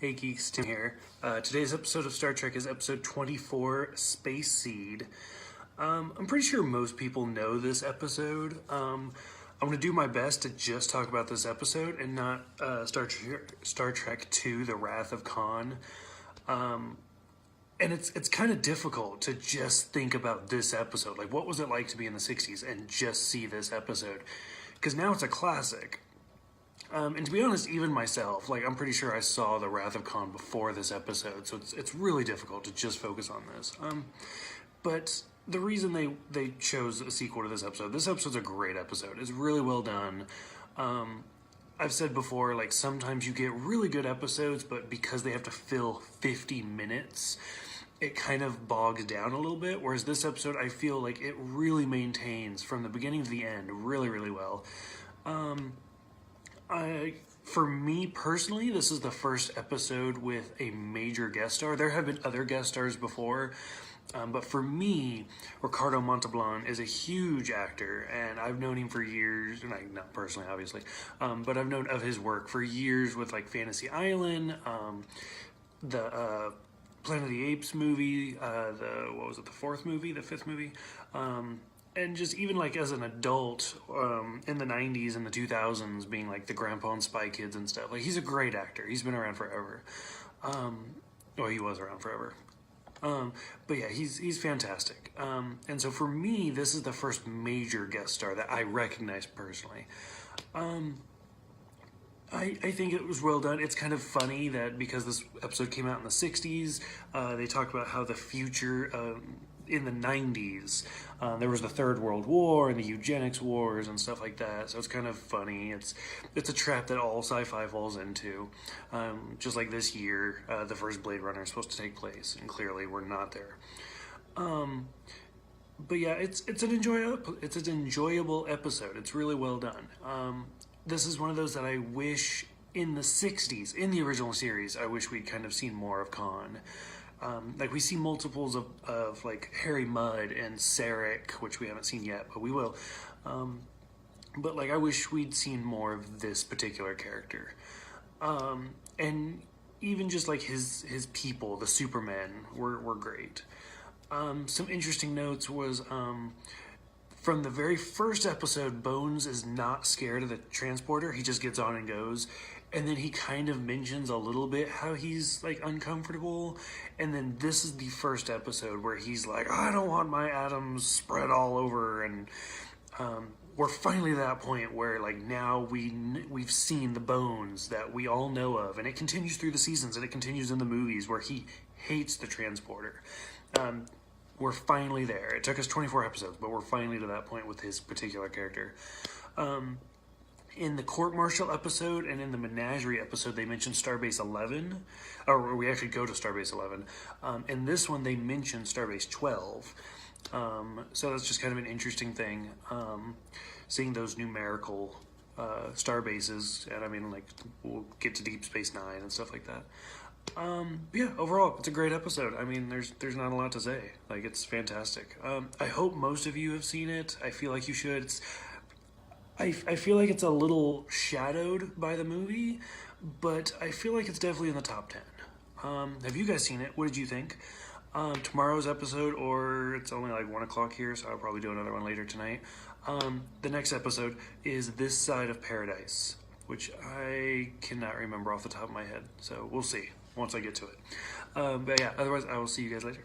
Hey Geeks, Tim here. Today's episode of Star Trek is episode 24, Space Seed. I'm pretty sure most people know this episode. I'm going to do my best to just talk about this episode and not Star Trek II, The Wrath of Khan. And it's kind of difficult to just think about this episode. Like, what was it like to be in the 60s and just see this episode? Because now it's a classic. And to be honest, even myself, like, I'm pretty sure I saw The Wrath of Khan before this episode, so it's really difficult to just focus on this. But the reason they chose a sequel to this episode's a great episode. It's really well done. I've said before, like, sometimes you get really good episodes, but because they have to fill 50 minutes, it kind of bogs down a little bit, whereas this episode, I feel like it really maintains, from the beginning to the end, really, really well. For me personally, this is the first episode with a major guest star. There have been other guest stars before, but for me, Ricardo Montalban is a huge actor, and I've known him for years, and not personally, obviously, but I've known of his work for years with, like, Fantasy Island, the Planet of the Apes movie, the fifth movie, and just even, like, as an adult, in the 90s and the 2000s, being, like, the Grandpa and Spy Kids and stuff. Like, he's a great actor. He's been around forever. Well, he was around forever. But yeah, he's fantastic. And so for me, this is the first major guest star that I recognize personally. I think it was well done. It's kind of funny that because this episode came out in the 60s, they talk about how the future, in the 90s, there was the Third World War and the eugenics wars and stuff like that. So it's kind of funny. It's a trap that all sci-fi falls into. Just like this year, the first Blade Runner is supposed to take place, and clearly we're not there. But yeah, it's an enjoyable episode. It's really well done. This is one of those that I wish in the 60s, in the original series, I wish we'd kind of seen more of Khan. Like, we see multiples of like Harry Mudd and Sarek, which we haven't seen yet, but we will. But, like, I wish we'd seen more of this particular character. And even just, like, his people, the Supermen, were great. Some interesting notes was, from the very first episode, Bones is not scared of the transporter. He just gets on and goes. And then he kind of mentions a little bit how he's, like, uncomfortable. And then this is the first episode where he's like, I don't want my atoms spread all over. And we're finally at that point where, like, now we've seen the Bones that we all know of. And it continues through the seasons, and it continues in the movies where he hates the transporter. We're finally there. It took us 24 episodes, but we're finally to that point with his particular character. In the court-martial episode and in the menagerie episode, they mentioned Starbase 11, or we actually go to Starbase 11. In this one, they mention Starbase 12. So that's just kind of an interesting thing, seeing those numerical star bases, and I mean, like, we'll get to Deep Space Nine and stuff like that. Yeah, overall, it's a great episode. I mean, there's not a lot to say. Like, it's fantastic. I hope most of you have seen it. I feel like you should. I feel like it's a little shadowed by the movie, but I feel like it's definitely in the top 10. Have you guys seen it? What did you think? Tomorrow's episode, or it's only like 1 o'clock here, so I'll probably do another one later tonight. The next episode is This Side of Paradise, which I cannot remember off the top of my head, so we'll see once I get to it. But yeah, otherwise I will see you guys later.